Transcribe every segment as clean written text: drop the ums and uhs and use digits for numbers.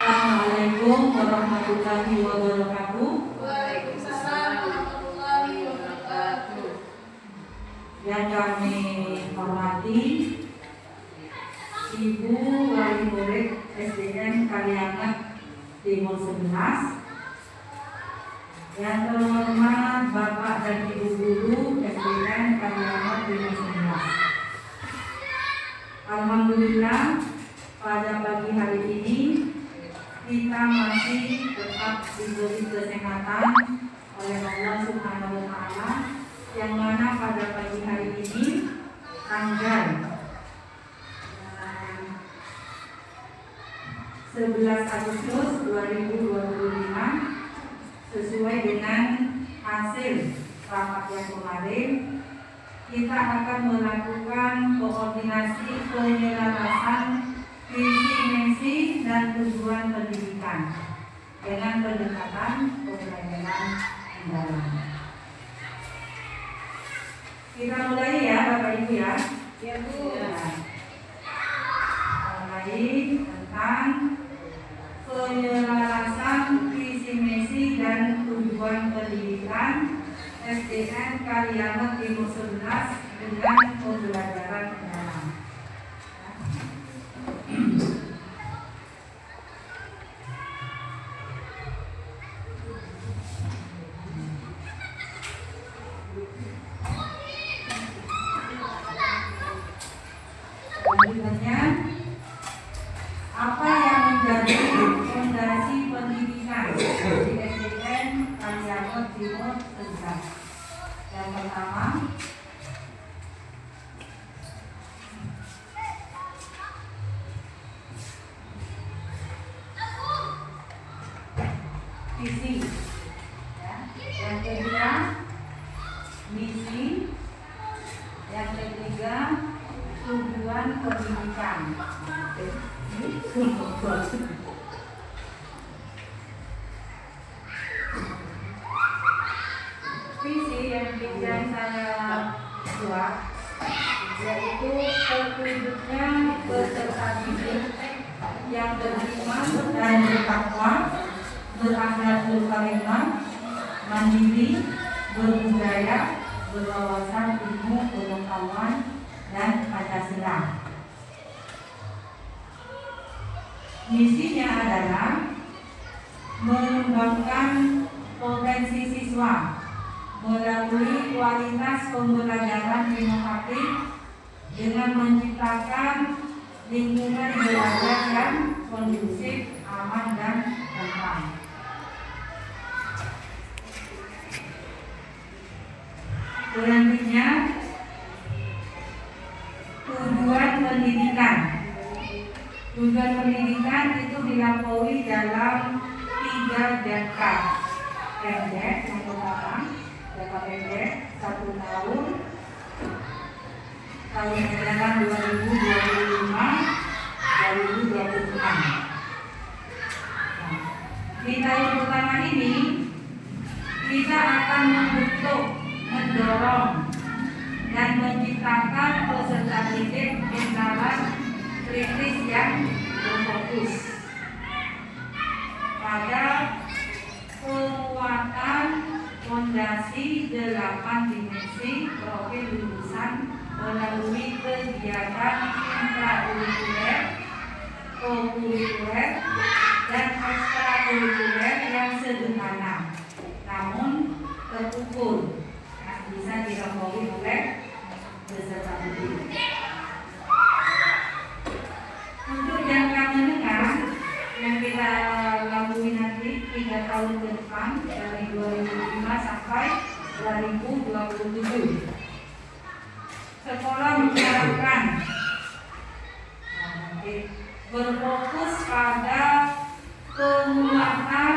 Assalamualaikum warahmatullahi wabarakatuh. Waalaikumsalam warahmatullahi wabarakatuh. Yang kami hormati Ibu Wali Murid SDN Kalianget Timur 11, yang terhormat Bapak dan Ibu Guru SDN Kalianget Timur 11. Alhamdulillah, pada pagi hari ini kita masih tetap diberi kesehatan oleh Allah Subhanahu wa Ta'ala, yang mana pada pagi hari ini tanggal 11 Agustus 2025 sesuai dengan hasil rapat yang kemarin, kita akan melakukan koordinasi penyelarasan visi misi dan tujuan pendidikan dengan pendekatan pembelajaran mendalam. Kita mulai ya Bapak Ibu ya. Ya Bu. Mulai tentang penyelarasan visi misi dan tujuan pendidikan SDN Kalianget Timur 11 dengan pembelajaran mendalam. Selanjutnya, apa yang menjadi fondasi pendidikan di SDN Kalianget Timur 11? Yang pertama, visi, ya. Yang kedua, misi. Yang ketiga, tujuan pendidikan. Visi yang saya buat yaitu terwujudnya peserta didik yang beriman dan bertakwa, berakhlakul karimah, mandiri, berbudaya, berwawasan ilmu pengetahuan dan Pancasila. Misinya adalah mengembangkan potensi siswa melalui kualitas pembelajaran inovatif dengan menciptakan lingkungan belajar yang kondusif, aman dan tentram. Selanjutnya, tujuan pendidikan. Tujuan pendidikan itu dilampaui dalam 3 jangka pendek. Yang pertama, jangka pendek 1 tahun ajaran 2025-2026. Di tahun pertama ini kita akan membentuk, mendorong dan menciptakan peserta didik bernalar kritis yang berfokus pada penguatan fondasi 8 dimensi profil lulusan melalui kegiatan intrakurikuler, kokurikuler, dan ekstrakurikuler yang sederhana namun terukur, bisa dilampaui oleh peserta didik. Untuk jangka menengah yang kita lalui nanti 3 tahun ke depan dari 2005 sampai 2027, sekolah diharapkan berfokus pada penguatan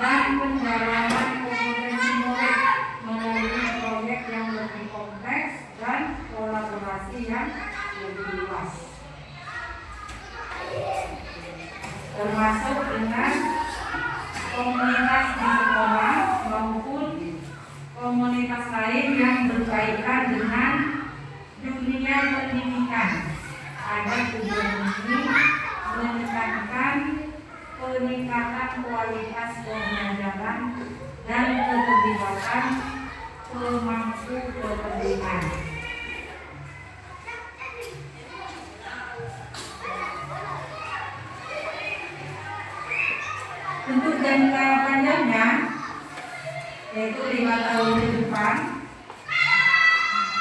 dan pendalaman kompetensi murid melalui proyek yang lebih kompleks dan kolaborasi yang lebih luas, termasuk dengan komunitas di sekolah maupun komunitas lain yang berkaitan dengan dunia pendidikan. Ada tujuan ini menekankan peningkatan kualitas pembelajaran dan keterlibatan pemangku kepentingan. Untuk jangka panjangnya yaitu 5 tahun ke depan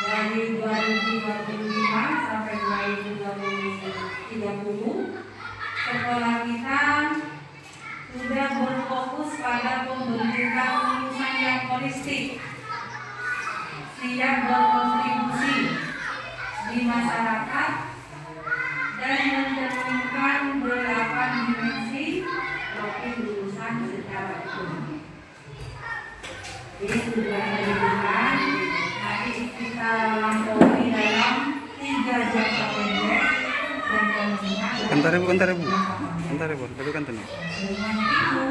dari 2025 sampai 2030, sekolah kita sudah berfokus pada pembentukan lulusan yang holistik, siap berkontribusi di masyarakat dan mencerminkan 8 dimensi profil lulusan secara ekonomi. Ini tujuan pendidikan nanti kita lampaui dalam 3 jangka pendek dan menengah. Bentar ibu, tapi kan tenang. Dengan itu,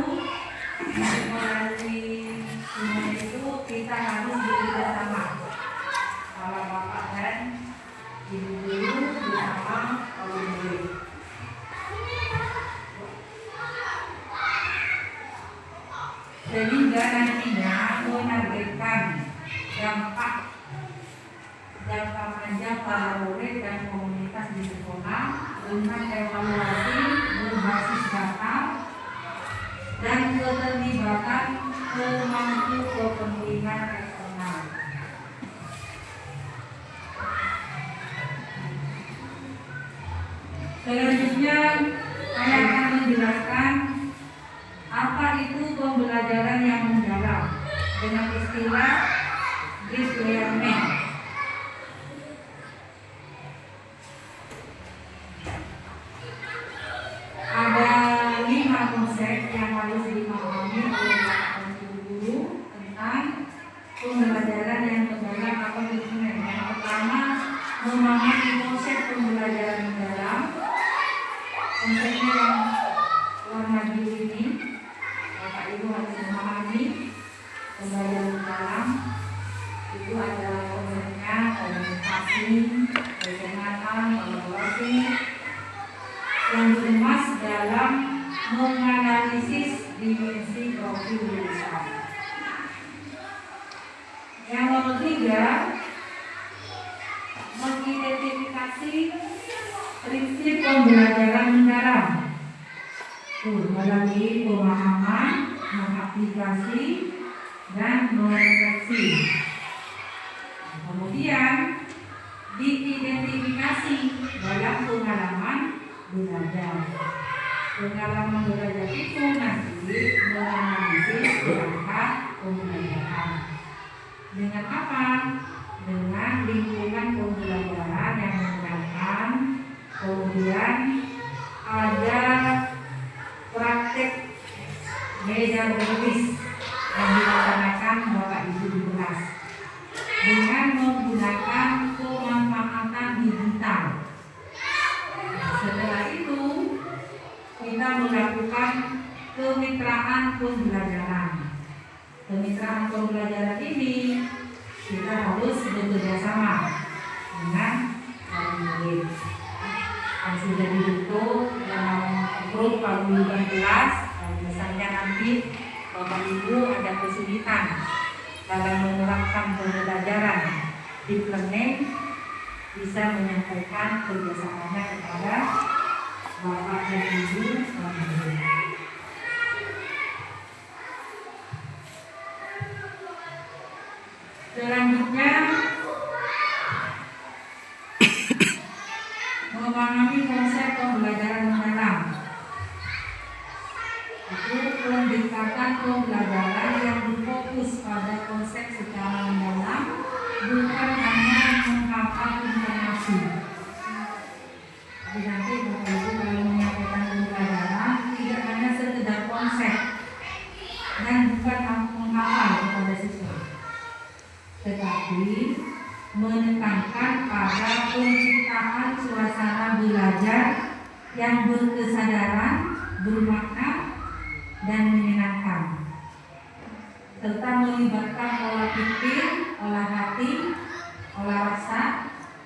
melalui semua itu kita harus bekerja sama. Kalau bapak dan ibu guru bersama kaum murid. Sehingga nantinya menargetkan dampak jangka panjang para murid dan komunitas di sekolah dengan evaluasi berbasis data dan keterlibatan pemangku kepentingan eksternal. Selanjutnya saya akan menjelaskan apa itu pembelajaran yang mendalam dengan istilah deep learning. Ada 5 konsep yang harus dipahami oleh para guru tentang pembelajaran yang mendalam atau deep learning. Yang pertama, memahami konsep pembelajaran mendalam. Konsepnya yang warna biru ini, Bapak Ibu harus memahami pembelajaran mendalam. Itu adalah konsepnya komunikasi, kesehatan, kolaborasi, yang dikemas dalam menganalisis dimensi profil lulusan. Yang nomor 3, mengidentifikasi prinsip pembelajaran mendalam melalui pemahaman, mengaplikasi, dan merefleksi. Kemudian diidentifikasi dalam pengalaman belajar. Pengalaman belajar itu nanti menganalisis langkah pembelajaran. Dengan apa? Dengan lingkungan pembelajaran yang menyenangkan. Kemudian ada praktek meja bertulis yang dilaksanakan Bapak Ibu di kelas dengan menggunakan pemanfaatan digital. Setelah itu kita melakukan kemitraan pembelajaran. Kemitraan pembelajaran ini kita harus bekerja sama dengan murid yang sudah dibentuk dalam grup paguyuban kelas. Misalnya nanti Bapak Ibu ada kesulitan dalam menerapkan pembelajaran deep learning, bisa menyampaikan kerjasamanya kepada Bapak dan Ibu murid. Selanjutnya, memahami konsep pembelajaran mendalam. Itu pendekatan pembelajaran yang berfokus pada konsep secara mendalam, bukan hanya menghafal informasi. Jadi nanti Bapak Ibu kalau menyampaikan pembelajaran tidak hanya sekedar konsep dan bukan menghafal kepada siswa, tetapi menekankan pada penciptaan suasana belajar yang berkesadaran, bermakna, dan menyenangkan, serta melibatkan olah pikir, olah hati, olah rasa,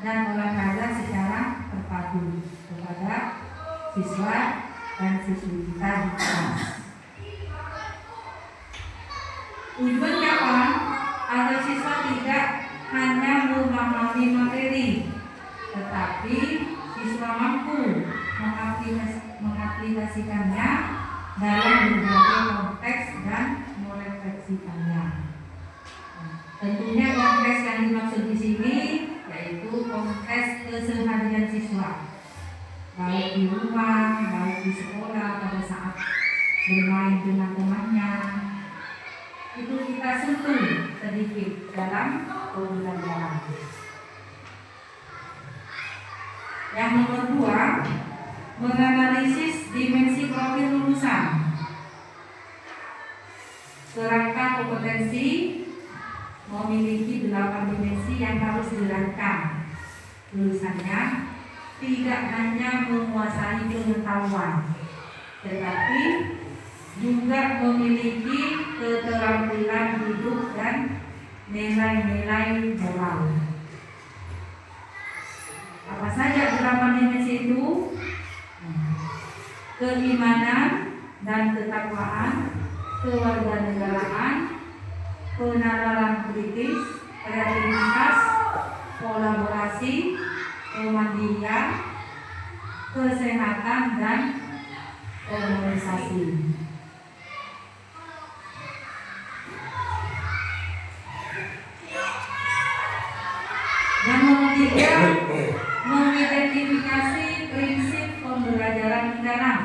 dan olahraga secara terpadu kepada siswa dan siswi kita di kelas. memahami materi, tetapi siswa mampu mengaplikasikannya dalam berbagai konteks dan merefleksikannya. Tentunya konteks yang dimaksud di sini yaitu konteks keseharian siswa, baik di rumah, baik di sekolah, pada saat bermain dengan temannya. Itu kita sentuh sedikit dalam pembelajaran. Yang nomor 2, menganalisis dimensi profil lulusan. Kerangka kompetensi memiliki 8 dimensi yang harus dirancang. Lulusannya tidak hanya menguasai pengetahuan, tetapi juga memiliki keterampilan hidup dan nilai-nilai moral. Apa saja 8 dimensi itu? Keimanan dan ketakwaan, kewarganegaraan, penalaran kritis, kreativitas, kolaborasi, kemandirian, kesehatan, dan organisasi. Yang nomor 3, mengidentifikasi prinsip pembelajaran mendalam.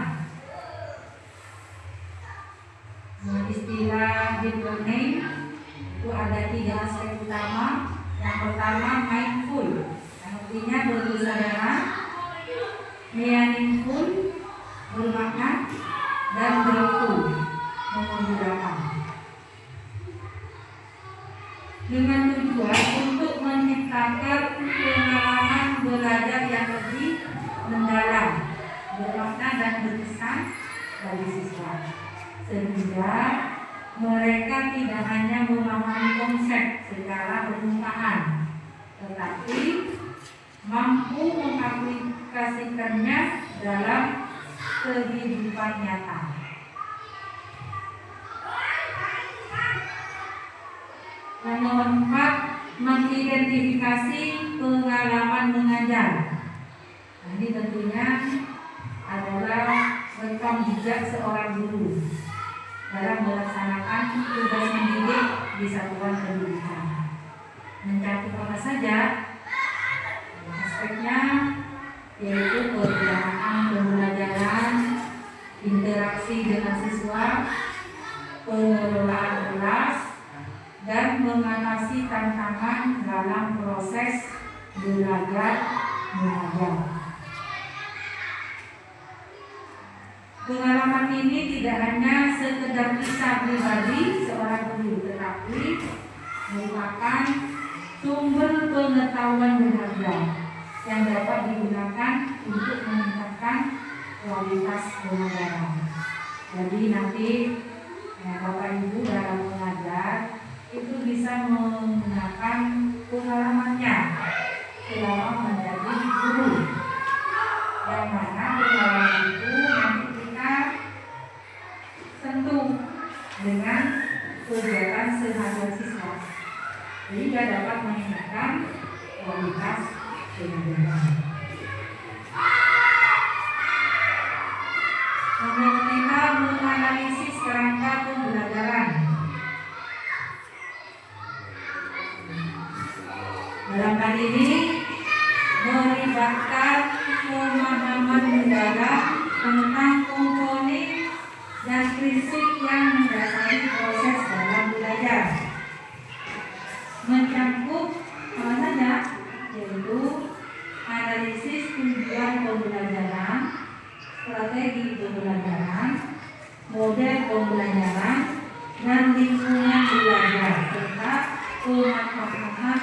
Istilah deep learning itu ada 3 aspek utama. Yang pertama mindful, yang artinya berkesadaran, meaningful, bermakna, dan breakthrough, memudahkan. Dengan tujuan untuk menciptakan pengalaman belajar yang lebih mendalam, bermakna dan berkesan bagi siswa, sehingga mereka tidak hanya memahami konsep secara permukaan, tetapi mampu mengaplikasikannya dalam kehidupan nyata. Yang nomor 4, mengidentifikasi pengalaman mengajar. Nah, ini tentunya adalah rekam jejak seorang guru dalam melaksanakan tugas mendidik di satuan pendidikan. Mencakup apa saja? Aspeknya yaitu perencanaan pembelajaran, interaksi dengan siswa, pengelolaan kelas, dan mengatasi tantangan dalam proses belajar mengajar. Pengalaman ini tidak hanya sekedar kisah pribadi seorang guru, tetapi merupakan sumber pengetahuan berharga yang dapat digunakan untuk meningkatkan kualitas pengajaran. Jadi nanti Bapak Ibu dalam mengajar itu bisa menggunakan pengalamannya selama menjadi guru, yang mana pengalaman itu nanti kita sentuh dengan kegiatan sehari-hari siswa, sehingga dapat meningkatkan kualitas pengajaran. Nomor 5, menganalisis kerangka pembelajaran. Dalam hal ini melibatkan pemahaman mendalam tentang komponen dan prinsip yang mendasari proses dalam belajar. Mencakup apa saja? Yaitu analisis tujuan pembelajaran, strategi pembelajaran, model pembelajaran, dan lingkungan belajar, serta pemanfaatan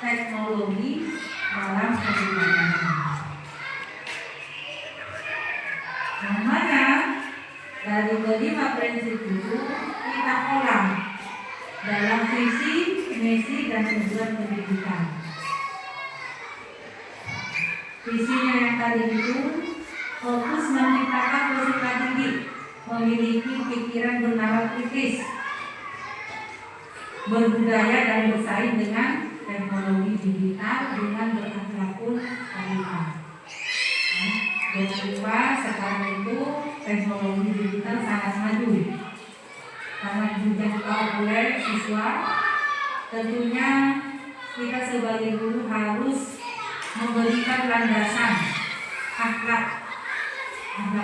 teknologi dalam pembelajaran. Yang mana dari kelima prinsip itu kita olah dalam visi, misi, dan tujuan pendidikan. Visinya yang tadi itu fokus menciptakan peserta didik memiliki pikiran bernalar kritis, berbudaya, dan bersaing dengan teknologi digital dengan berakhlakul karimah. Jangan lupa sekarang itu teknologi digital sangat maju, sangat dijangkau oleh siswa. Tentunya kita sebagai guru harus memberikan landasan akhlak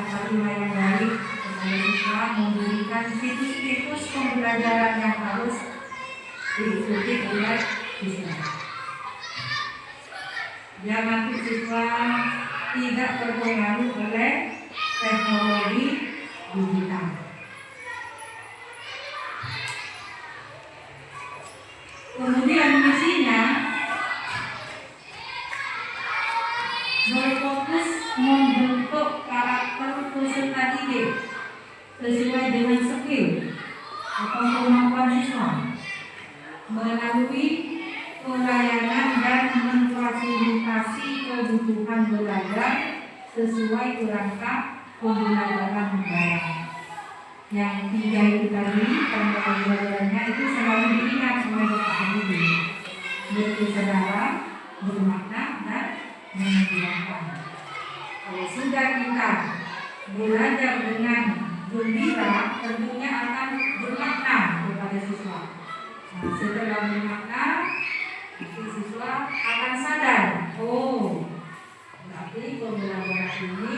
karimah yang baik kepada siswa, memberikan situs-situs pembelajaran yang harus diikuti oleh siswa. Biar nanti siswa tidak terpengaruh oleh teknologi digital. Kemudian misinya berfokus membentuk karakter peserta didik sesuai dengan skill atau kemampuan siswa melalui pelayanan dan memfasilitasi kebutuhan belajar sesuai kerangka pembelajaran negara. Yang 3 itu tadi, tanda pembelajarannya itu selalu diingat oleh Bapak Ibu: berkesaudara, bermakna, dan menyenangkan. Kalau sudah kita belajar dengan gembira, tentunya akan bermakna kepada siswa. Nah, setelah bermakna, siswa akan sadar, oh, berarti pembelajaran ini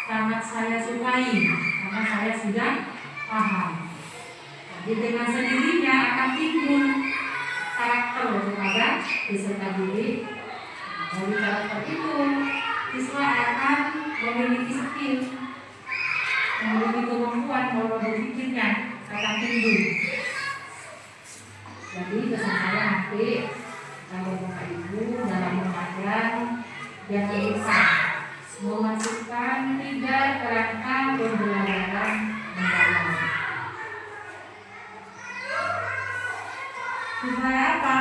sangat saya sukai karena saya sudah paham. Jadi dengan sendirinya akan timbul karakter kepada peserta didik. Dari karakter itu, siswa akan memiliki skill, memiliki kemampuan bahwa berpikirnya akan timbul. Jadi pesan saya nanti kalau Bapak Ibu dalam mengajar jangan lupa memasukkan 3 kerangka pembelajaran mendalam. Supaya apa?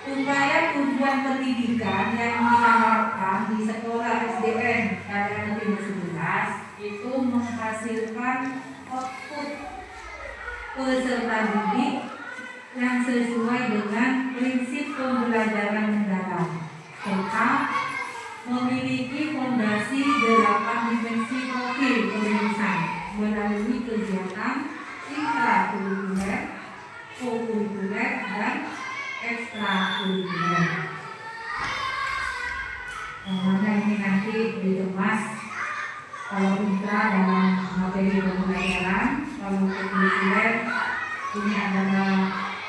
Supaya tujuan pendidikan yang kita harapkan di sekolah SDN Kader Negeri 11 itu menghasilkan output peserta didik yang sesuai dengan prinsip pembelajaran mendalam serta memiliki fondasi 8 dimensi profil penulisan melalui kegiatan intrakurikuler, kokurikuler, dan ekstrakurikuler. Mana ini nanti dikemas kalau intra dalam materi pembelajaran, kalau kokurikuler ini adalah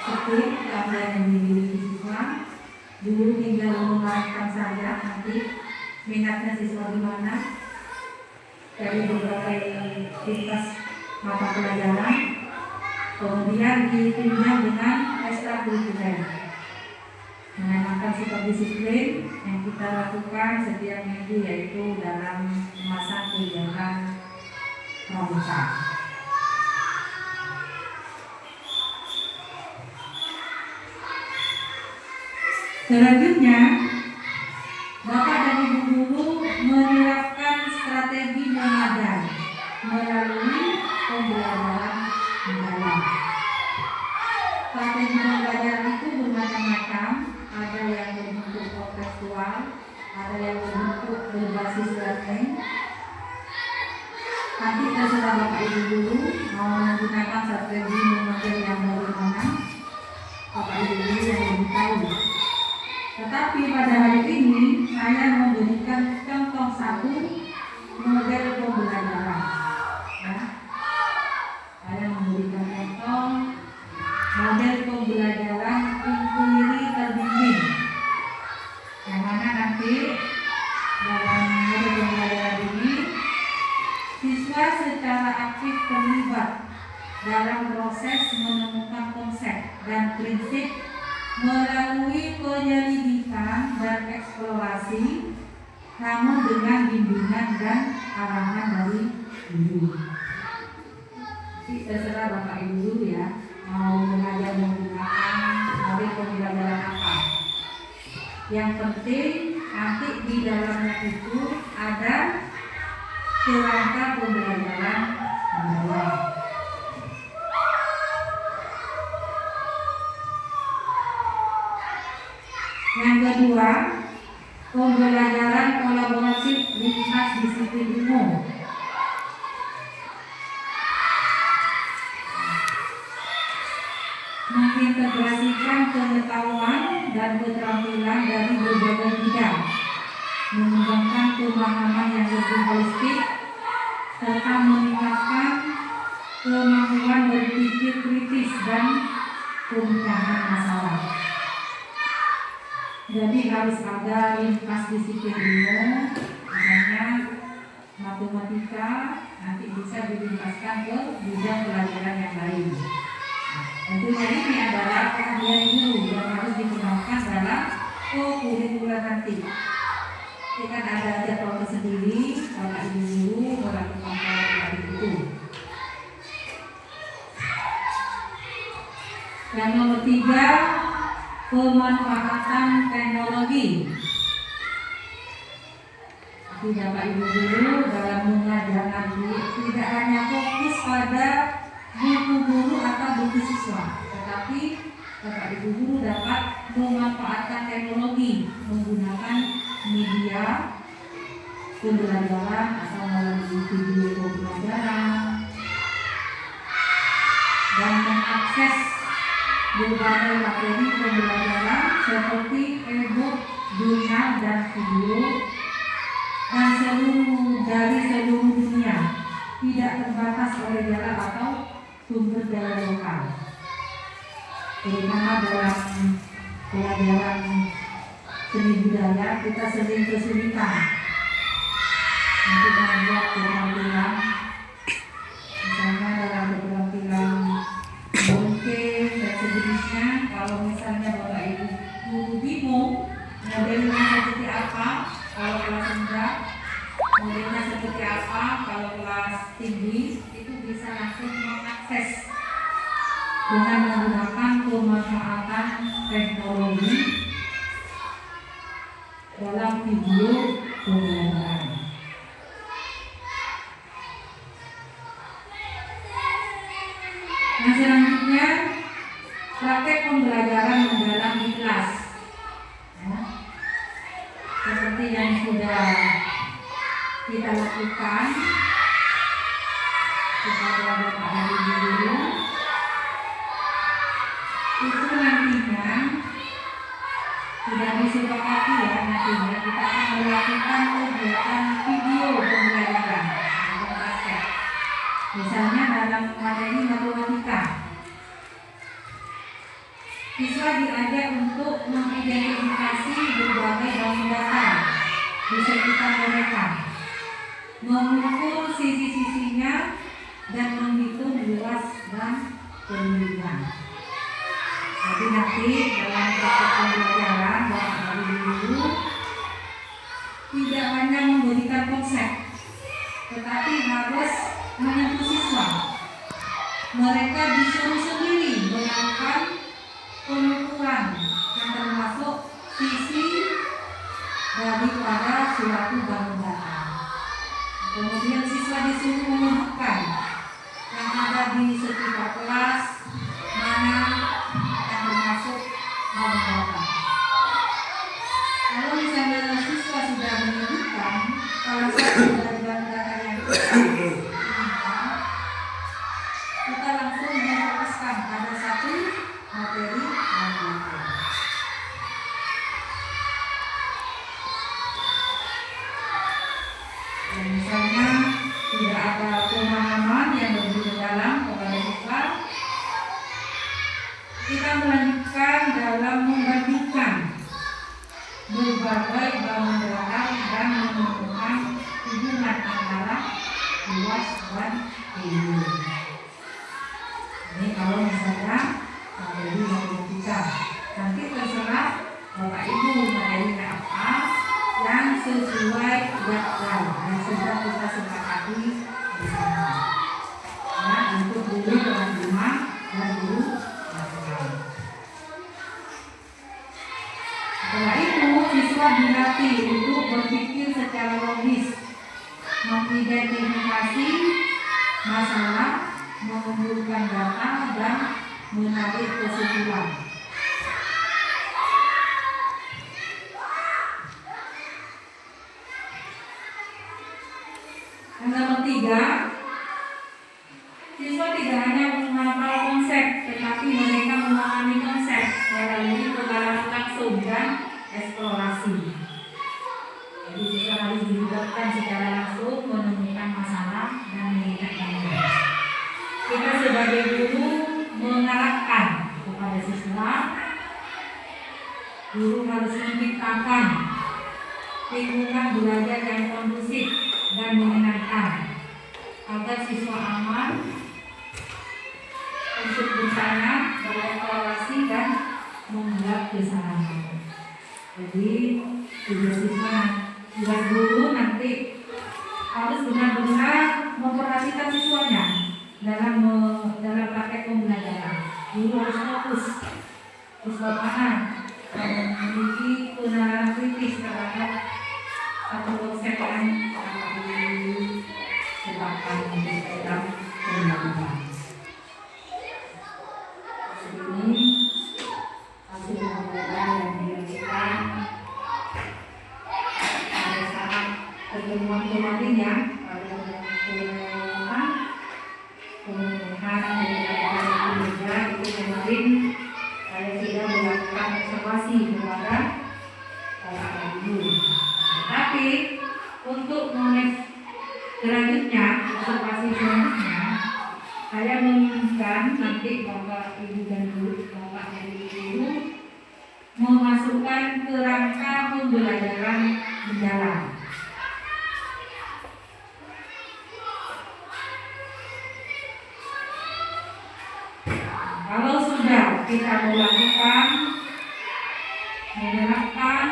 skill yang dimiliki siswa. Dulu tinggal mengarahkan saja, nanti minatnya siswa di mana dari berbagai lintas mata pelajaran, kemudian ditunjang dengan ekstrakurikuler menanamkan sikap disiplin yang kita lakukan setiap minggu, yaitu dalam masa kegiatan pramuka. Selanjutnya, Bapak dan Ibu guru menerapkan strategi mengajar melalui pembelajaran mendalam. Strategi pembelajaran itu bermacam-macam, ada yang berbentuk kontekstual, ada yang berbentuk berbasis learning. Nanti terserah Bapak Ibu guru mau menggunakan strategi mengajar yang bagaimana, Bapak Ibu guru yang lebih tahu. Tetapi pada hari ini saya memberikan contoh satu model pembelajaran. Ya. Saya memberikan contoh model pembelajaran inquiry terbimbing, yang mana nanti dalam model pembelajaran ini siswa secara aktif terlibat dalam proses menemukan konsep dan prinsip melalui penyelidikan dan eksplorasi, namun dengan bimbingan dan arahan dari guru. Jadi terserah Bapak Ibu ya, mau mengajar menggunakan model pembelajaran apa. Yang penting nanti di dalamnya itu ada kerangka pembelajaran mendalam. mengintegrasikan pengetahuan dan keterampilan dari berbagai bidang, mengembangkan pemahaman yang lebih holistik, serta meningkatkan kemampuan berpikir kritis dan pemecahan masalah. Jadi harus ada lintas disiplin ilmu, misalnya matematika nanti bisa dilimpaskan ke bidang pelajaran yang lain. Tentunya ini adalah kehadiran guru yang harus dikembangkan dalam kurikula nanti. Ini kan ada jadwal tersendiri, Bapak Ibu guru melakukan pelajaran itu. Yang nomor 3, pemanfaatan teknologi. Jadi Bapak Ibu guru dalam mengajar nanti tidak hanya fokus pada buku guru atau buku siswa, tetapi Bapak Ibu guru dapat memanfaatkan teknologi menggunakan media pembelajaran atau melalui video pembelajaran dan mengakses berbagai materi pembelajaran seperti e-book, jurnal dan video dan dari seluruh dunia, tidak terbatas oleh jarak atau sumber daya lokal. Terutama dalam pelajaran seni budaya kita sering kesulitan untuk membuat keterampilan, misalnya dalam keterampilan mungkin dan sejenisnya. Kalau misalnya Bapak Ibu guru bingung modelnya seperti apa kalau kelas rendah, modelnya seperti apa kalau kelas tinggi, itu bisa langsung mengakses dengan menggunakan pemanfaatan teknologi dalam video pembelajaran. Nah, selanjutnya praktek pembelajaran mendalam di kelas. Ya, seperti yang sudah kita lakukan kepada Bapak Ibu guru, itu nantinya sudah disepakati ya, nantinya kita akan melakukan kegiatan video pembelajaran atau praktek. Misalnya dalam materi matematika, siswa diajak untuk mengidentifikasi berbagai bangun data di sekitar mereka, mengukur sisi-sisinya dan menghitung luas dan kemiringan. Jadi nanti dalam proses pembelajaran Bapak Ibu guru tidak hanya memberikan konsep, tetapi harus menyentuh siswa. Mereka disuruh sendiri melakukan pengukuran yang termasuk sisi daripada suatu bangun data. Kemudian siswa disuruh menyebutkan yang ada di sekitar kelas mana yang termasuk bangun data. Kalau misalnya siswa sudah menyebutkan salah satu dari bangun data yang kita langsung memfokuskan pada satu materi bangun data. Dan misalnya tidak ada pemahaman yang lebih mendalam kepada siswa, kita melanjutkan dalam membandingkan berbagai bangun data dan menemukan hubungan antara luas dan tinggi. Ini kalau misalnya materi matematika, nanti terserah Bapak Ibu materinya apa yang sesuai jadwal yang sudah kita sepakati bersama. Ya, untuk guru kelas 5 dan guru kelas 6. Setelah itu siswa dilatih untuk berpikir secara logis, mengidentifikasi masalah, mengumpulkan data dan menarik kesimpulan. Yang nomor 3, siswa tidak hanya menghafal konsep, tetapi mereka memahami konsep melalui pengalaman langsung dan eksplorasi. Jadi siswa harus dilibatkan secara langsung menemukan masalah dan menyelesaikannya. Kita sebagai guru mengarahkan kepada siswa, guru harus menciptakan lingkungan belajar yang kondusif dan menyenangkan agar siswa aman untuk bertanya, berevaluasi dan membuat kesalahan. Jadi tugas guru nanti harus benar-benar memperhatikan siswanya dalam praktek pembelajaran. Guru harus fokus bagaimana memiliki penerapan kritis terhadap satu konsep yang ditetapkan dalam pembelajaran. Ini hasil pembelajaran yang dilakukan pada saat pertemuan kemarin ya, pada pembelajaran itu kemarin saya sudah melakukan observasi kepada para guru. Tetapi untuk selanjutnya, observasi selanjutnya, saya menginginkan nanti Bapak Ibu dan Guru, Bapak dan Ibu guru memasukkan kerangka pembelajaran berjalan. Kalau sudah kita melakukan menerapkan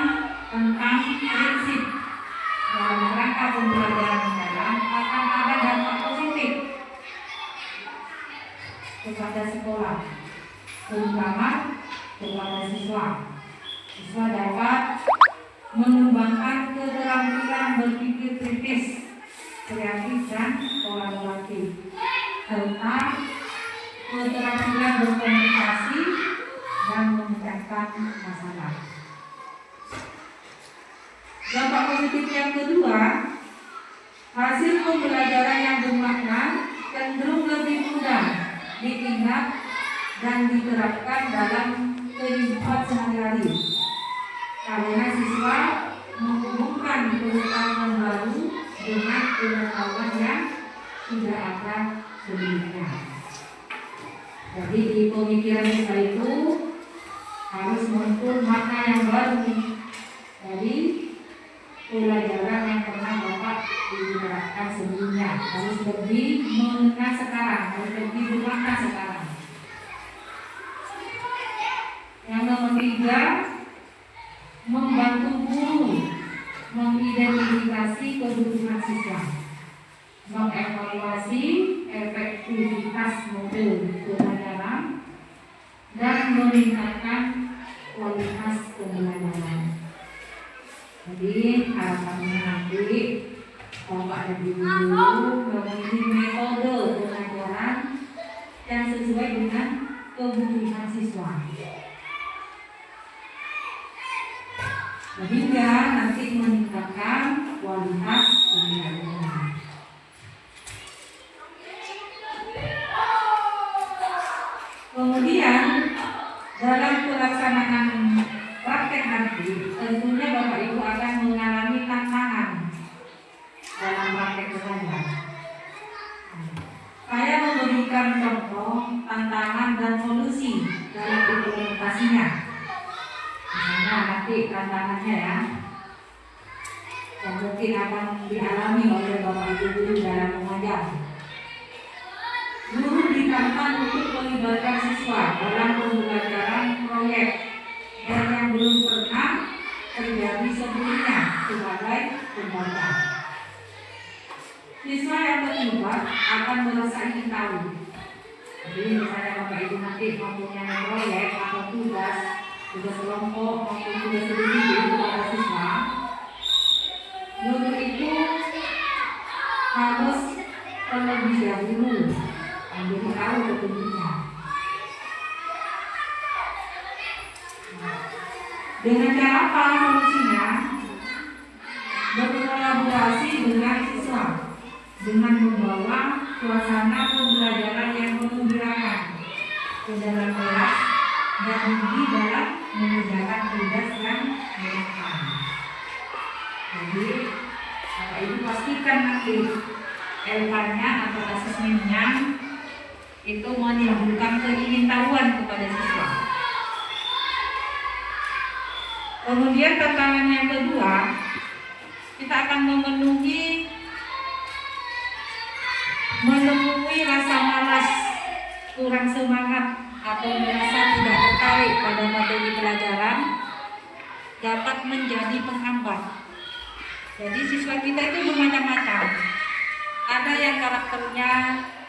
tentang prinsip dalam rangka pembelajaran mendalam, akan ada dampak positif kepada sekolah, terutama kepada siswa. Siswa dapat mengembangkan keterampilan berpikir kritis, kreatif dan kolaboratif, serta keterampilan berkomunikasi dan memecahkan masalah. Dampak positif yang kedua, hasil pembelajaran yang bermakna cenderung lebih mudah diingat dan diterapkan dalam kehidupan sehari-hari, karena siswa menghubungkan pengetahuan baru dengan pengetahuan yang tidak ada sebelumnya. Jadi di pemikiran siswa itu harus muncul makna yang baru dari pelajaran yang pernah Bapak diterapkan sebelumnya. Harus lebih mengena sekarang, harus lebih bermakna sekarang. Yang nomor 3, membantu guru mengidentifikasi kebutuhan siswa, mengevaluasi efektivitas model pembelajaran, dan meningkatkan kualitas pembelajaran. Jadi harapannya nanti Bapak dan Ibu memiliki metode pembelajaran yang sesuai dengan kebutuhan siswa, sehingga nanti meningkatkan kualitas pembelajaran. Kemudian dalam pelaksanaan praktek nanti, tentunya Bapak Ibu akan mengalami tantangan dalam praktek belajar. Saya memberikan contoh tantangan dan solusi dalam implementasinya. Misalnya nanti tantangannya ya, yang mungkin akan dialami oleh Bapak Ibu guru dalam mengajar. Guru ditantang untuk melibatkan siswa dalam pembelajaran proyek dan yang belum pernah terjadi sebelumnya sebagai pembaca. Siswa yang terlibat akan merasa ingin tahu. Jadi misalnya Bapak Ibu nanti mempunyai proyek atau tugas kelompok maupun tugas individu kepada siswa, guru itu harus terlebih dahulu menjadi tahu petunjuknya. Dengan cara apa solusinya? Berkolaborasi dengan siswa, dengan membawa suasana pembelajaran yang menggembirakan ke dalam kelas rugi dalam mengerjakan tugas yang menyenangkan. Jadi Bapak Ibu pastikan nanti LK-nya atau asesmennya itu menimbulkan keingintahuan kepada siswa. Kemudian tantangan yang kedua, kita akan memenuhi rasa malas, kurang semangat atau merasa tidak tertarik pada materi pelajaran dapat menjadi penghambat. Jadi siswa kita itu bermacam-macam. Ada yang karakternya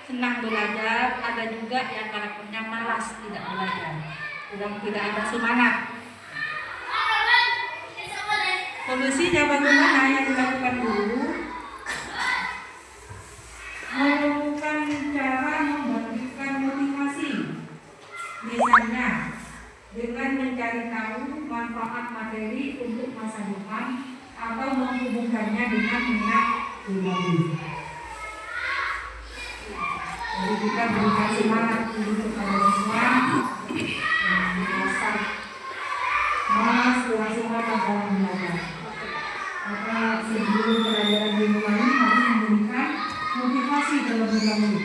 senang belajar, ada juga yang karakternya malas tidak belajar, tidak ada semangat. Solusinya bagaimana yang dilakukan guru? Melakukan cara membangkitkan motivasi, misalnya dengan mencari tahu manfaat materi untuk masa depan atau menghubungkannya dengan minat pribadi. Jadi kita berikan semangat untuk kepada siswa yang merasa malas, kurang semangat dalam belajar. Maka sebelum pelajaran dimulai harus memberikan motivasi terlebih dahulu.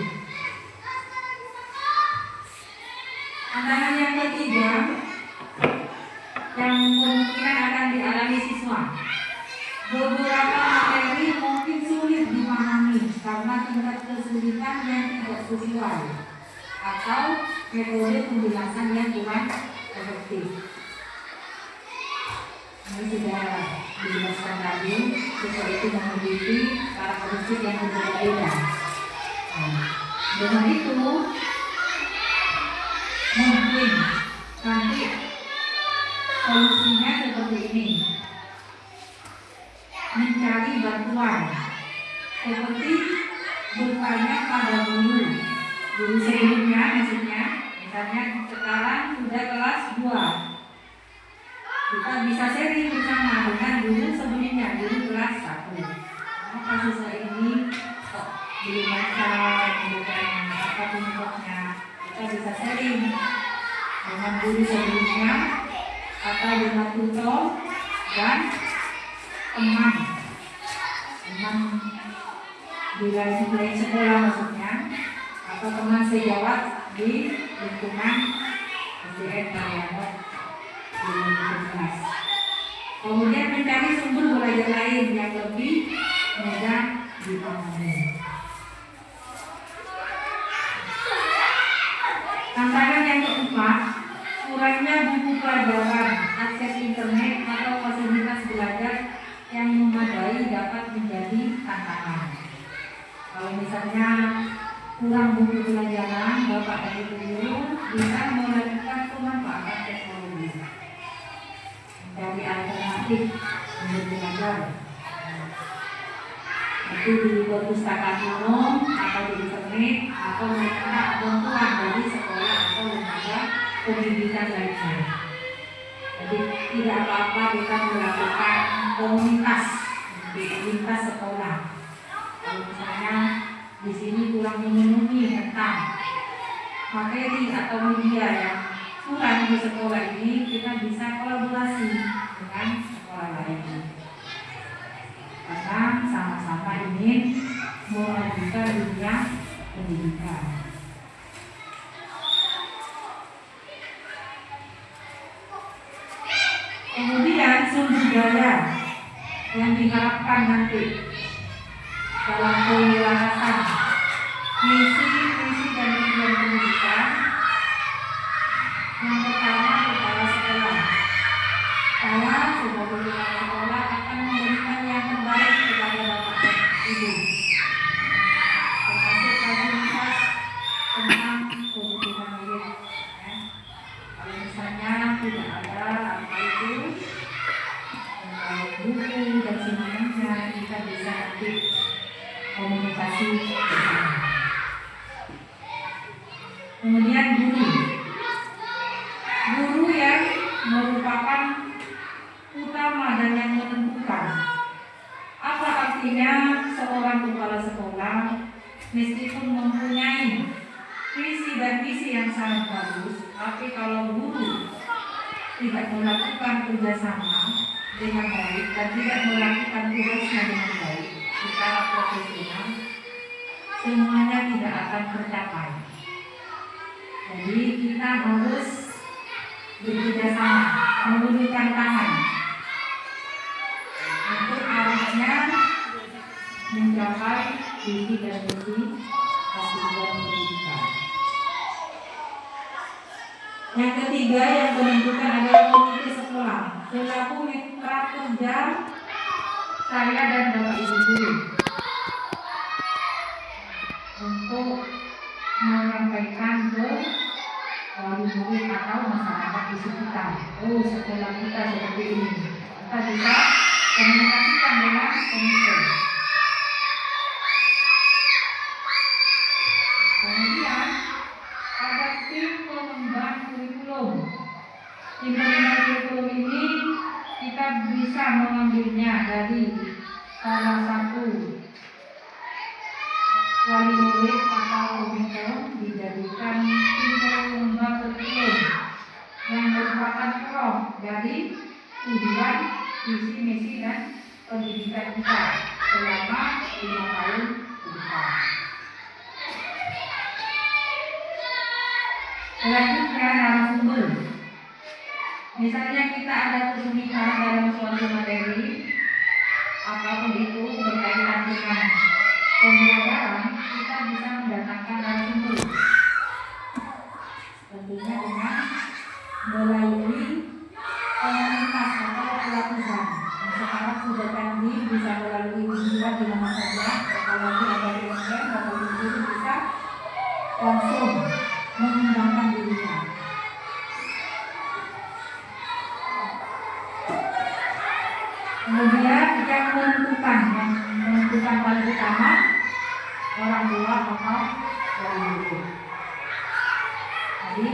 Tantangan yang ketiga yang kemungkinan akan dialami siswa, beberapa materi mungkin sulit dipahami karena tingkat kesulitan yang tidak sesuai atau metode penjelasan yang kurang efektif. Ini sudah dijelaskan tadi, siswa itu memiliki karakteristik yang berbeda-beda. Dengan itu mungkin nanti solusinya seperti ini: mencari bantuan, seperti bertanya pada guru sebelumnya, maksudnya misalnya sekarang sudah kelas 2, kita bisa sharing bersama dengan guru sebelumnya, guru kelas 1. Maka siswa ini kok belum baca apa penyebabnya, kita bisa sharing dengan guru sebelumnya atau dengan tutor dan teman di lain sekolah maksudnya, atau teman sejawat di lingkungan SDN Karyanot di lingkungan kelas. Kemudian mencari sumber belajar lain yang lebih mudah dipahami. Tantangan yang keempat, kurangnya buku pelajaran, akses internet atau fasilitas belajar yang memadai dapat menjadi tantangan. Kalau misalnya kurang buku pelajaran, Bapak dan Ibu guru bisa melakukan pemanfaatan teknologi, mencari alternatif untuk belajar. Itu di perpustakaan umum atau di internet atau meminta bantuan dari sekolah atau lembaga pendidikan lainnya. Jadi tidak apa-apa kita melakukan komunitas di lintas sekolah. Kalau misalnya di sini kurang memenuhi tentang materi atau media yang kurang di sekolah ini, kita bisa kolaborasi dengan sekolah lain. Karena sama-sama ingin memajukan dunia pendidikan. Kemudian sumber daya yang diharapkan nanti dalam penyelarasan misi dan tujuan pendidikan. Yang pertama, kepala sekolah. Saya sebagai kepala sekolah akan memberikan yang terbaik kepada Bapak dan Ibu, termasuk fasilitas tentang kebutuhan hidup. Kalau misalnya tidak ada apa itu buku dan semuanya, kita bisa nanti komunikasi bersama. Kemudian guru yang merupakan utama dan yang menentukan. Apa artinya seorang kepala sekolah meskipun mempunyai visi dan misi yang sangat bagus, tapi kalau guru tidak melakukan kerjasama dengan baik dan tidak melakukan tugasnya dengan baik secara profesional, semuanya tidak akan tercapai. Jadi kita harus bekerjasama, mengulurkan tangan untuk arahnya mencapai visi dan misi Kesatuan Pendidikan. Yang ketiga yang menentukan adalah komite sekolah selaku mitra kerja saya dan Bapak Ibu guru untuk menyampaikan ke wali murid atau masyarakat di sekitar. Oh, sekolah kita seperti ini. Kita bisa komunikasikan dengan komite. Kemudian ada tim pengembang kurikulum. Tim pengembang kurikulum ini kita bisa mengambilnya dari salah satu wali murid atau komite dijadikan tim pengembang kurikulum yang merupakan roh dari tujuan, visi, misi dan pendidikan kita selama 5 tahun ke depan. Selanjutnya narasumber. Misalnya kita ada kesulitan dalam suatu materi apapun itu berkaitan dengan pembelajaran, kita bisa mendatangkan narasumber. Tentunya dengan melalui komunitas atau pelatihan. Sekarang sudah canggih, bisa melalui video di mana saja. Apalagi ada di online, Bapak Ibu guru bisa langsung mengembangkan dirinya. Kemudian yang menentukan paling utama orang tua atau wali murid. Jadi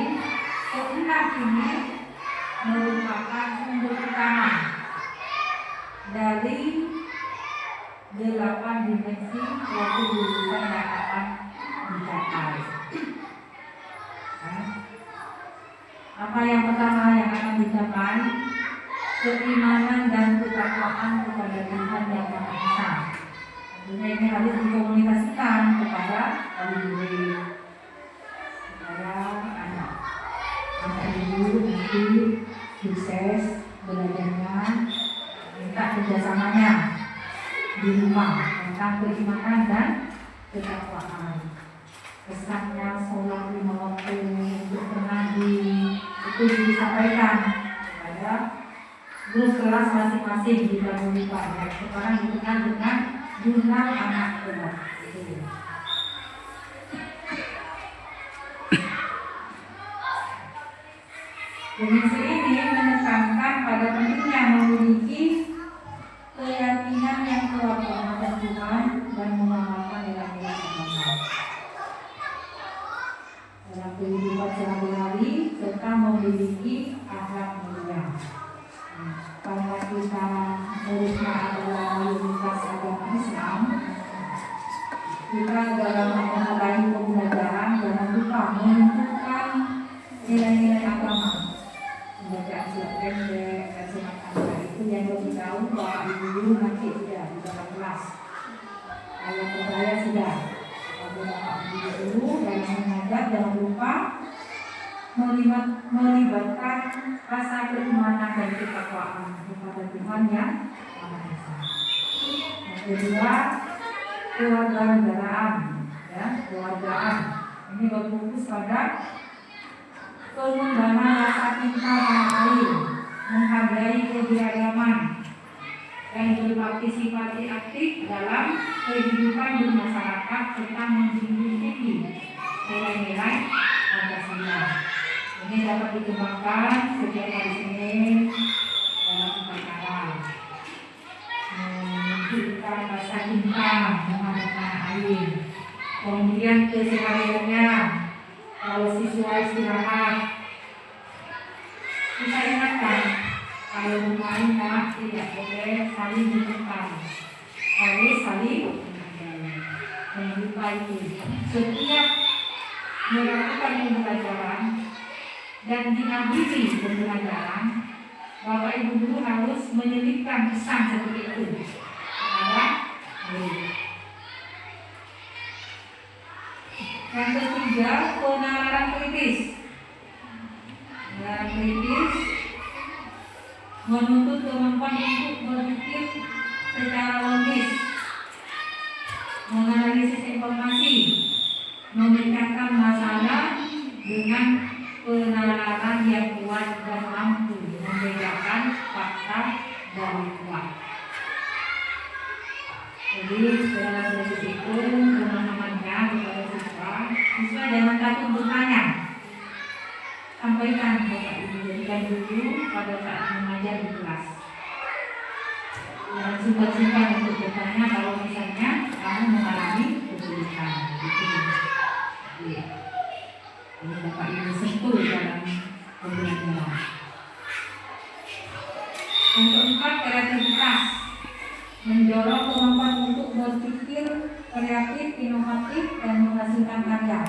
keenam ini merupakan sumber utama dari 8 dimensi suatu jurusan yang akan dicapai. Apa yang pertama yang akan dicapai? Keimanan dan ketakwaan kepada Tuhan Yang Maha Esa. Tentunya ini harus dikomunikasikan kepada wali murid, kepada anak ibu nanti sukses belajarnya, minta kerjasamanya di rumah tentang keimanan dan ketakwaan. Kesannya sholat 5 waktu untuk mengaji itu disampaikan kepada grup kelas masing-masing di Bapak. Sekarang dikenal dengan jurnal anak kelas. Dimensi ini menekankan pada pentingnya memiliki keyakinan yang kuat terhadap Tuhan dan mengamalkan nilai-nilai agama dalam kehidupan sehari-hari serta memiliki akhlak mulia. Karena kita muridnya adalah mayoritas agama Islam, kita dalam mengenai pembelajaran jangan lupa menunjukkan nilai-nilai agama. Membaca surat pendek dan semacamnya itu yang lebih tahu Bapak Ibu guru nanti sudah di dalam kelas. Ayat percaya sudah. Kalau Bapak Ibu guru dalam mengajar jangan lupa melibatkan rasa keimanan dan ketakwaan kepada Tuhan Yang Maha Esa. Yang kedua, kewarganegaraan, ya, kewargaan. Ini berfokus pada pengembangan rasa cinta tanah air, menghargai keberagaman, dan berpartisipasi aktif dalam kehidupan bermasyarakat serta menjunjung tinggi nilai-nilai Pancasila. Ini dapat dikembangkan setiap hari Senin dalam upacara menunjukkan rasa cinta terhadap tanah air. Kemudian kesehariannya, kalau siswa istirahat, kita ingatkan kalau bermain tidak boleh saling menentang, harus saling membuka itu. Setiap melakukan pembelajaran dan diakhiri pembelajaran, Bapak Ibu guru harus menyelipkan pesan seperti itu kepada murid. Yang ketiga, penalaran kritis. Penalaran kritis menuntut kemampuan untuk berpikir secara logis, menganalisis informasi, memecahkan masalah dengan penalaran yang kuat dan mampu membedakan fakta dari kuat. Jadi dalam proses itu teman-temannya kepada siswa jangan takut bertanya, sampaikan Bapak Ibu jadikan dulu pada saat mengajar di kelas. Jangan sungkan-sungkan untuk bertanya kalau misalnya kamu mengalami kesulitan. Ini Bapak Ibu sentuh dalam pembelajaran. Yang keempat, kreativitas. Mendorong kemampuan untuk berpikir kreatif, inovatif, dan menghasilkan karya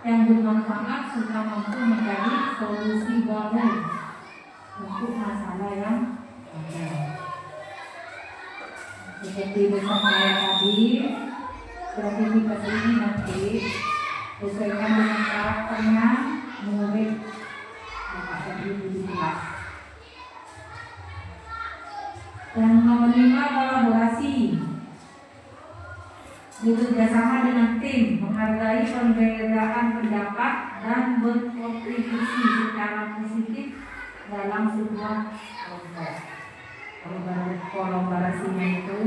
yang bermanfaat serta mampu mencari solusi baru untuk masalah yang ada. Seperti pesan saya tadi, kreativitas ini nanti sesuaikan dengan karakternya murid Bapak dan Ibu di kelas. Yang nomor 5, kolaborasi. Bekerjasama dengan tim, menghargai perbedaan pendapat dan berkontribusi secara positif dalam sebuah kelompok. Kolaborasinya itu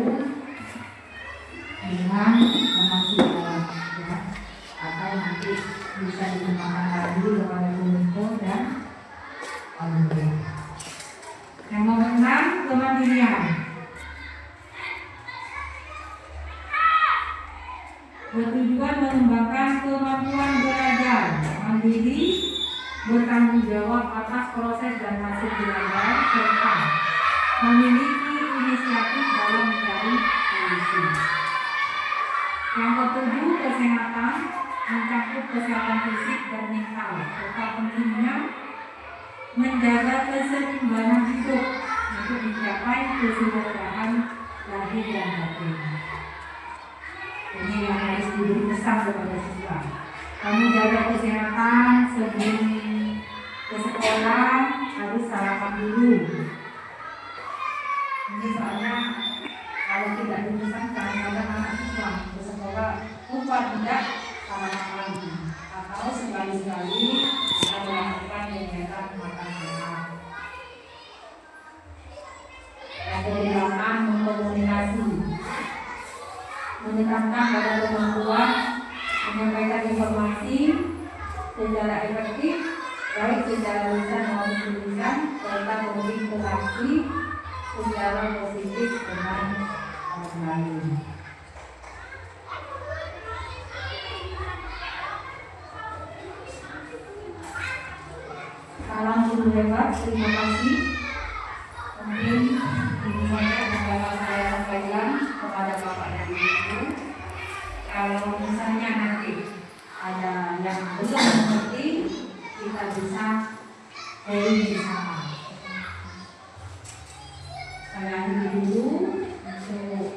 dengan memaksimalkan ya, atau nanti bisa digunakan lagi kepada Kominfo dan Alumni. Yang nomor 6, kemandirian. Bertujuan mengembangkan kemampuan belajar mandiri, bertanggung jawab atas proses dan hasil belajar, serta memiliki inisiatif dalam mencari solusi. Yang ketujuh, kesehatan, mencakup kesehatan fisik dan mental, serta pentingnya menjaga keseimbangan hidup untuk mencapai kesejahteraan lahir dan batin. Ini yang harus diberi pesan kepada siswa. Kamu jaga kesehatan sebelum ke sekolah, harus sarapan dulu. Ini soalnya kalau tidak dipesan kadang-kadang anak siswa ke sekolah lupa tidak sarapan lagi, atau sekali-sekali kita melakukan kegiatan makan sehat. Yang ke-8, mengkomunikasi. Meningkatkan pada kemampuan menyampaikan informasi secara efektif, baik secara lisan maupun tulisan, serta berinteraksi secara positif dengan orang lain. Salam guru hebat, terima kasih. Mungkin ini saja yang saya sampaikan kepada Bapak dan Ibu. Kalau misalnya nanti ada yang belum mengerti, kita bisa bersama. Saya akhiri dulu untuk